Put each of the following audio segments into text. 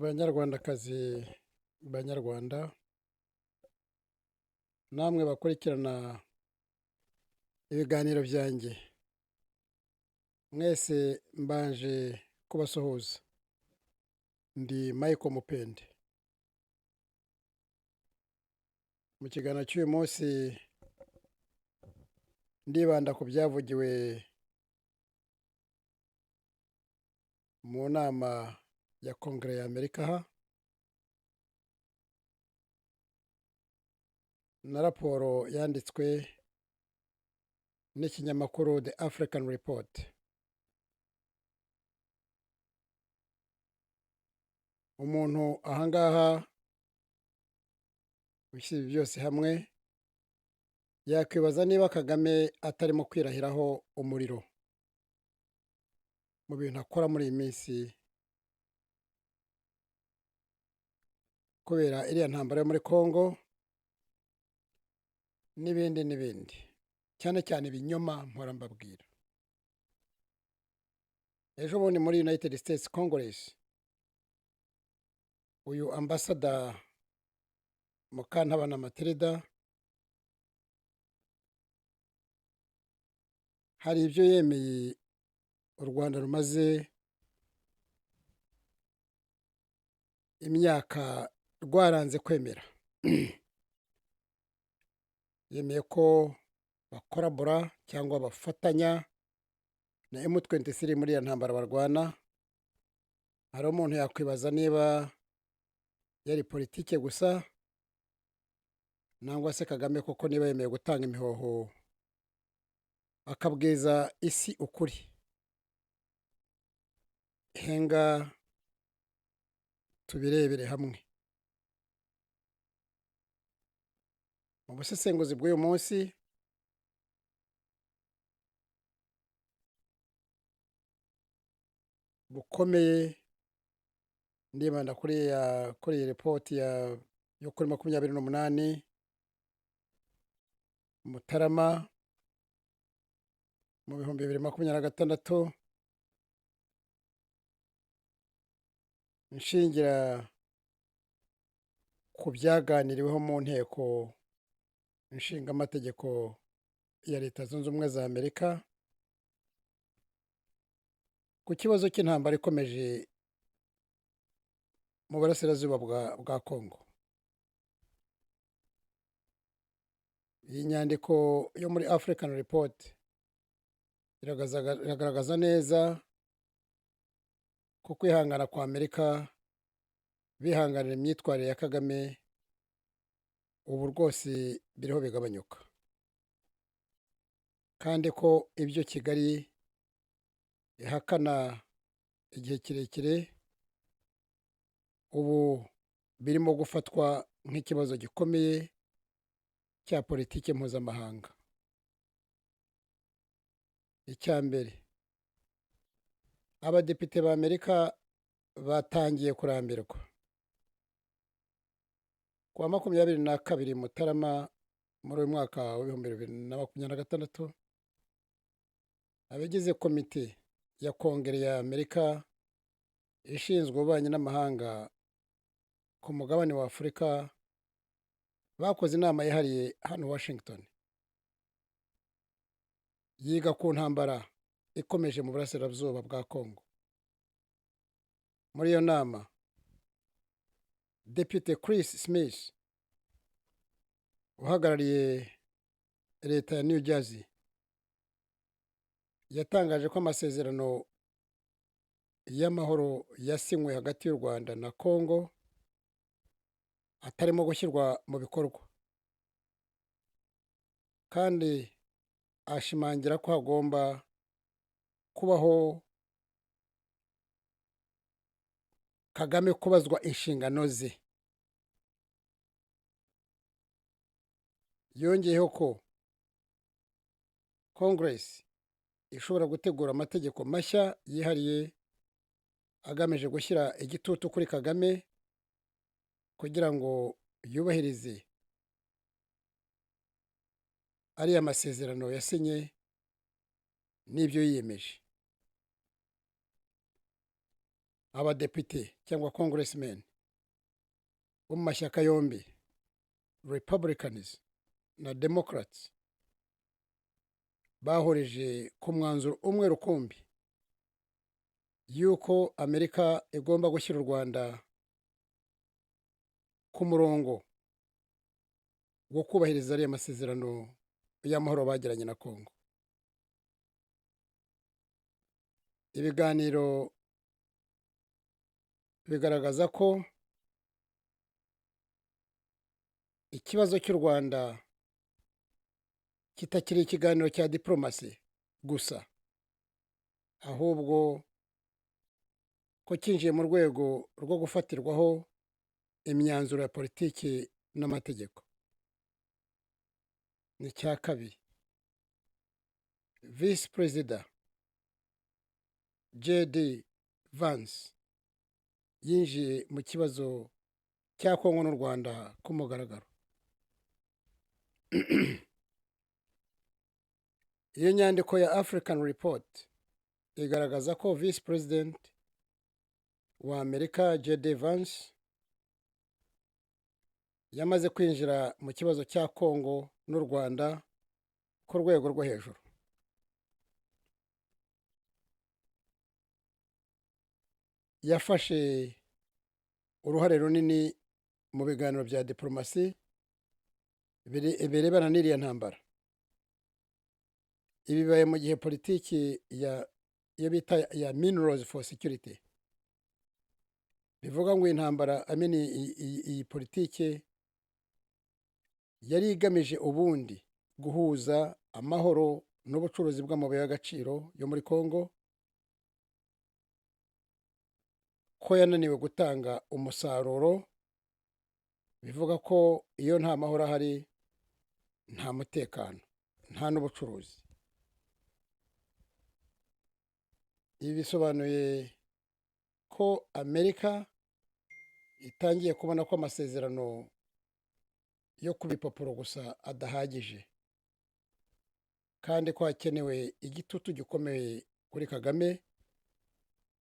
Banyarwandakazi, banyarwanda, namwe bakurikirana ibiganiro byanjye, mwese mbanje kubasuhuza. Ndi Michael Mupende. Mu kiganiro cy'uyu munsi ndibanda ku byavugiwe mu nama ya Kongere ya Amerika na raporo yanditswe n'ikinyamakuru The African Report. Umuntu ahangaha ushyize byose hamwe yakwibaza niba Kagame atarimo kwirahiraho umuriro mu bintu akora muri iyi minsi kubera iriya ntambara yo muri Congo n'ibindi cyane cyane ibinyoma mpora mbabwira. Ejo bundi muri United States Congress uyu ambasada Mukantabana Matilda hari ibyo yemeye u Rwanda rumaze imyaka rwaranze kwemera. Yemeye ko bakorabora cyangwa bafatanya na M23 muri ya ntambara barwana. Hari umuntu yakwibaza niba yari politike gusa nangwa se Kagame koko niba yemeye gutanga imihoho akabwiza isi ukuri. Henga tubirebere hamwe. Mu busesenguzi bw'uyu munsi bukomeye ndibanda kuri iyi report yo kuri 28 Mutarama mu 2026 nshingira ku byaganiriweho mu nteko nshingamategeko ya Leta Zunze Ubumwe za Amerika ku kibazo cy'intambara ikomeje mu burasirazuba bwa Congo. Iyi nyandiko yo muri African Report iragaragaza neza ko kwihangana kwa Amerika bihanganira imyitwarire ya Kagame ubu rwose biriho bigabanyuka, kandi ko ibyo Kigali ihakana igihe kirekire ubu birimo gufatwa nk'ikibazo gikomeye cya politiki mpuzamahanga. Icya mbere, abadepite ba Amerika batangiye kurambirwa. Kuwa 22 Mutarama muri uyu mwaka wa 2026 abagize komite ya Kongere ya Amerika ishinzwe ububanyi n'amahanga ku mugabane wa Afurika bakoze inama yihariye hano Washington yiga ku ntambara ikomeje mu burasirazuba bwa Congo. Muri iyo nama Depite Chris Smith uhagarariye leta ya New Jersey yatangaje ko amasezerano y'amahoro yasinywe hagati y'u Rwanda na Congo atarimo gushyirwa mu bikorwa, kandi ashimangira ko hagomba kubaho Kagame kubazwa inshingano ze. Yongeyeho ko Congress ishobora gutegura amategeko mashya yihariye agamije gushyira igitutu kuri Kagame kugira ngo yubahirize ariya masezerano yasinye n'ibyo yiyemeje. abadepite cyangwa congressmen bo mu mashyaka yombi, Republicans na Democrats, bahurije ku mwanzuro umwe rukumbi yuko Amerika igomba gushyira u Rwanda ku murongo wo kubahiriza ariya masezerano y'amahoro bagiranye na Congo. Ibiganiro bigaragaza ko ikibazo cy'u Rwanda kitakiri ikiganiro cya diplomasi gusa, ahubwo ko cyinjiye mu rwego rwo gufatirwaho imyanzuro ya politiki n'amategeko. Ni icya kabiri, Visi Perezida J.D. Vance yinjiye mu kibazo cya Kongo n'u Rwanda ku mugaragaro. Iyo nyandiko ya African Report igaragaza ko Visi President wa Amerika J.D. Vance yamaze kwinjira mu kibazo cya Kongo n'u Rwanda ku rwego rwo hejuru. Yafashe uruhare runini mu biganiro bya diplomasi birebana n'iriya ntambara. Ibi bibaye mu gihe politiki iyo bita ya Minerals for Security bivuga ngo intambara iyi politiki yari igamije ubundi guhuza amahoro n'ubucuruzi bw'amabuye y'agaciro yo muri Kongo, ko yananiwe gutanga umusaruro, bivuga ko iyo nta mahoro ahari nta mutekano, nta n'ubucuruzi. Ibi bisobanuye ko Amerika itangiye kubona ko amasezerano yo ku bipapuro gusa adahagije, kandi ko hakenewe igitutu gikomeye kuri Kagame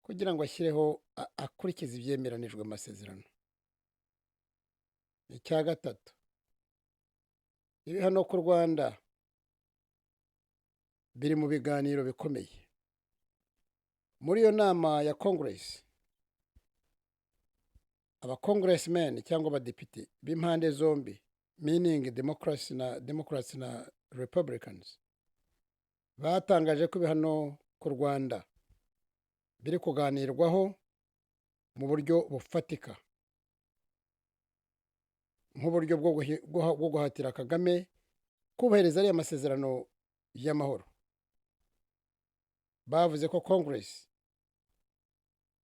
kugira ngo ashyireho akurikize ibyemeranijwe mu masezerano. Icya gatatu, ibihano ku Rwanda biri mu biganiro bikomeye. Muri iyo nama ya Congress, abacongressmen cyangwa abadepite b'impande zombi, meaning Democrats na Republicans, batangaje ko ibihano ku Rwanda biri kuganirwaho mu buryo bufatika, nk'uburyo bwo guhatira Kagame kubahiriza ariya masezerano y'amahoro. Bavuze ko Congress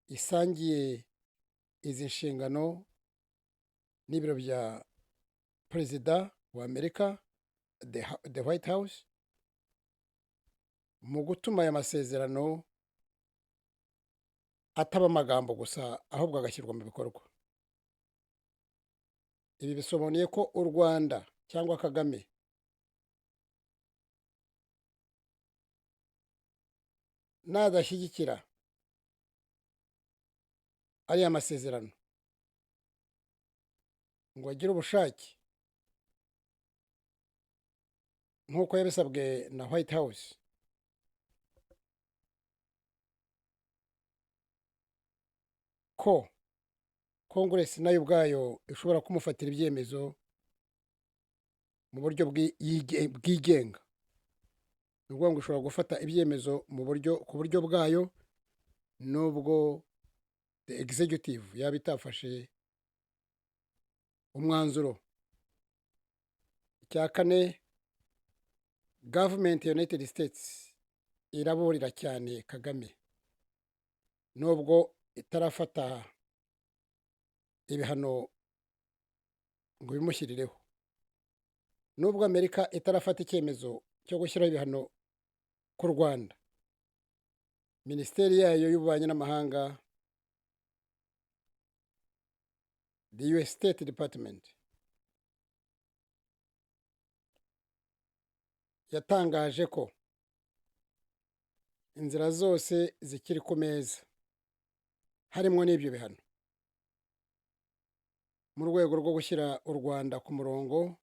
isangiye izi nshingano n'ibiro bya Perezida wa Amerika, the White House, mu gutuma aya masezerano ataba amagambo gusa, ahubwo agashyirwa mu bikorwa. Ibi bisobanuye ko u Rwanda cyangwa Kagame nadashyigikira ariya masezerano ngo agire ubushake nk'uko yabisabwe na White House, ko Congress nayo ubwayo ishobora kumufatira ibyemezo mu buryo bwigenga. Ni ukuvuga ngo ishobora gufata ibyemezo ku buryo bwayo, nubwo the executive yaba itafashe umwanzuro. Icya kane, government ya United States iraburira cyane Kagame, nubwo itarafata ibihano ngo bimushyirireho. Nubwo Amerika itarafata icyemezo cyo gushyiraho ibihano ku Rwanda, Minisiteri yayo y'Ububanyi n'Amahanga, the US State Department, yatangaje ko inzira zose zikiri ku meza harimo n'ibyo bihano mu rwego rwo gushyira u Rwanda ku murongo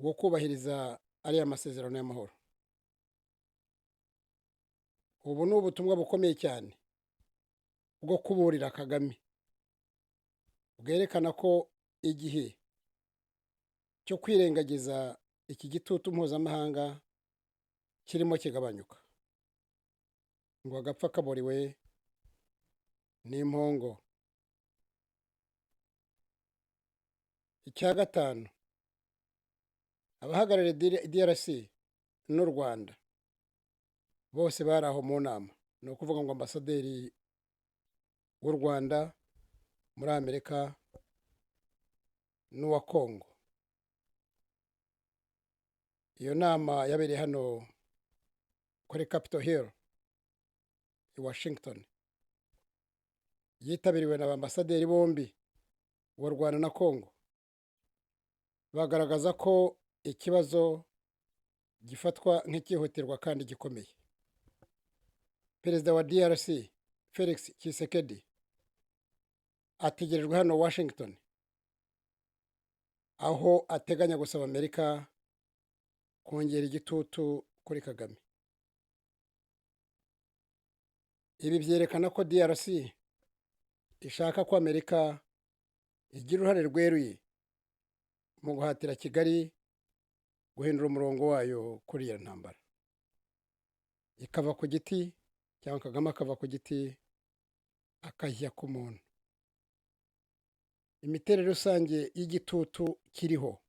wo kubahiriza ariya masezerano y'amahoro. Ubu ni ubutumwa bukomeye cyane bwo kuburira Kagame, bwerekana ko igihe cyo kwirengagiza iki gitutu mpuzamahanga kirimo kigabanyuka, ngo agapfa kaboriwe n'impongo. Icya gatanu, abahagarariye DRC n'u Rwanda bose bari aho mu nama, ni ukuvuga ngo ambasaderi w'u Rwanda muri Amerika n'uwa Kongo. Iyo nama yabereye hano kuri Capitol Hill i Washington, yitabiriwe n'abambasaderi bombi w'u Rwanda na Kongo. Bagaragaza ko ikibazo gifatwa nk'ikihutirwa kandi gikomeye. Perezida wa DRC Felix Tshisekedi ategerejwe hano Washington, aho ateganya gusaba Amerika kongera igitutu kuri Kagame. Ibi byerekana ko DRC ishaka ko Amerika igira uruhare rweruye mu guhatira Kigali guhindura umurongo wayo kuri iyo ntambara, ikava ku giti, cyangwa Kagame akava ku giti akajya ku muntu. Imiterere rusange y'igitutu kiriho.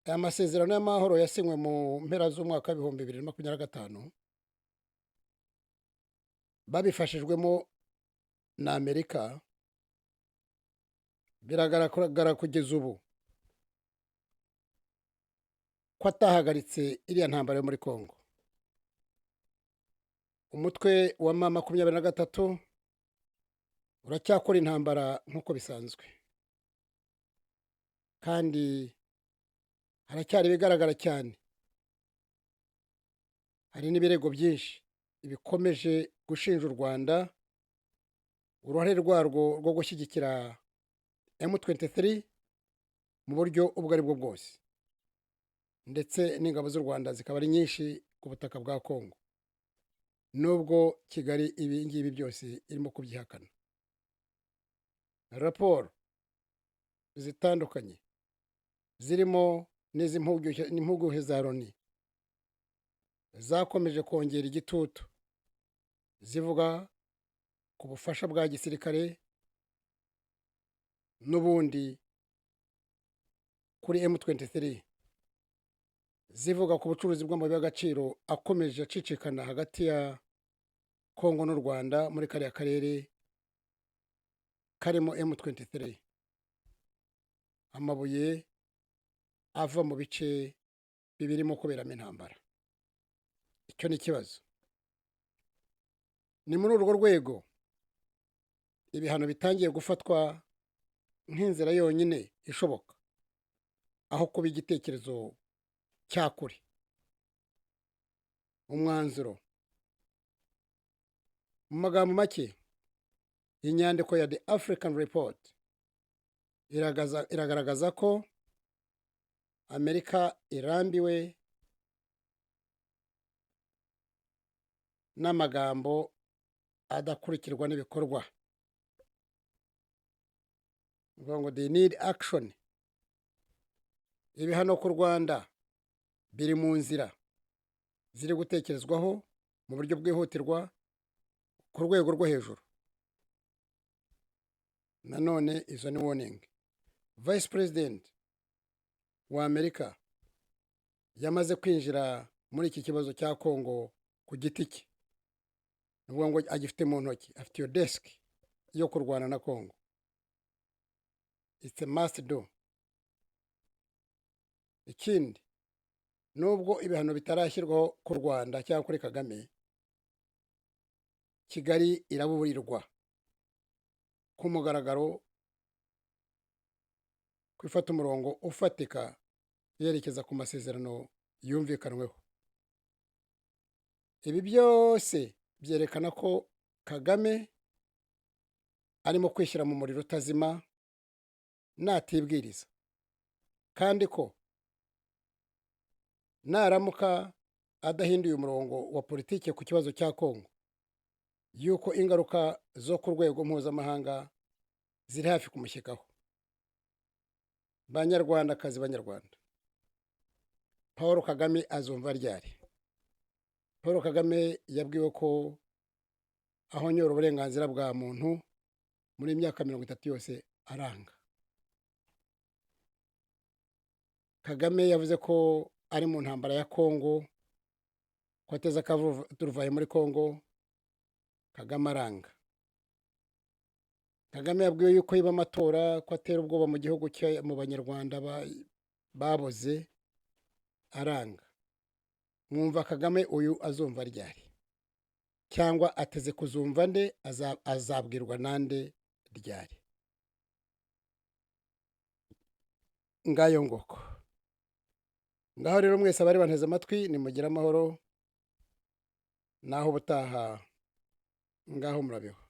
Aya masezerano y'amahoro yasinywe mu mpera z'umwaka w'ibihumbi 2025 babifashijwemo na Amerika. Biragaragara kugeza ubu ko atahagaritse iriya ntambara yo muri Kongo. Umutwe wa M23 uracyakora intambara nk'uko bisanzwe, kandi haracyari ibigaragara cyane. Hari n'ibirego byinshi bikomeje gushinja u Rwanda uruhare rwarwo rwo gushyigikira M23 mu buryo ubwo ari bwo bwose, ndetse n'ingabo z'u Rwanda zikaba ari nyinshi ku butaka bwa Kongo, nubwo Kigali ibi ngibi byose irimo kubyihakana. Raporo zitandukanye zirimo n'impuguke za Loni zakomeje kongera igitutu, zivuga ku bufasha bwa gisirikare n'ubundi kuri M23, zivuga ku bucuruzi bw'amabuye y'agaciro akomeje acicikana hagati ya Kongo n'u Rwanda muri kariya karere karimo M23, amabuye ava mu bice bibirimo kuberamo intambara. Icyo ni ikibazo. Ni muri urwo rwego ibihano bitangiye gufatwa nk'inzira yonyine ishoboka, aho kuba igitekerezo cyakuri. Umwanzuro: mu magambo make, inyandiko ya The African Report iragaragaza ko Amerika irambiwe n'amagambo adakurikirwa n'ibikorwa. Ngo they need action. Ibihano ku Rwanda biri mu nzira ziri gutekerezwaho mu buryo bwihutirwa ku rwego rwo hejuru. Nanone izo ni warning. Vice President wa Amerika yamaze kwinjira muri iki kibazo cya Kongo ku giti cye, nuvuga ngo agifite mu ntoki, afite iyo desk yo kurwana na Kongo. It's a must do. Ikindi, nubwo ibihano bitarashyirwaho ku Rwanda cyangwa kuri Kagame, Kigali irabuburirwa ku mugaragaro kwifata umurongo ufatika yerekeza ku masezerano yumvikanweho. Ibi byose byerekana ko Kagame arimo kwishyira mu muriro utazima natibwiriza, kandi ko naramuka adahinduye umurongo wa politiki ku kibazo cya Kongo, yuko ingaruka zo ku rwego mpuzamahanga ziri hafi kumushyikaho. Banyarwandakazi, Banyarwanda, Paul Kagame azumva ryari? Paul Kagame yabwiwe ko ahonyora uburenganzira bwa muntu muri imyaka 30 yose aranga. Kagame yavuze ko ari mu ntambara ya Kongo, ko ateza akavuye muri Kongo. Kagame aranga. Kagame yabwiwe yuko yiba amatora, ko atera ubwoba mu gihugu cye mu banyarwanda baboze, aranga. Mwumva Kagame uyu azumva ryari? Cyangwa ateze kuzumva nde? Azabwirwa nande ryari? Ngayo ngoko. Ngaho rero mwese abari banteze amatwi, nimugire amahoro, naho ubutaha. Ngaho murabeho.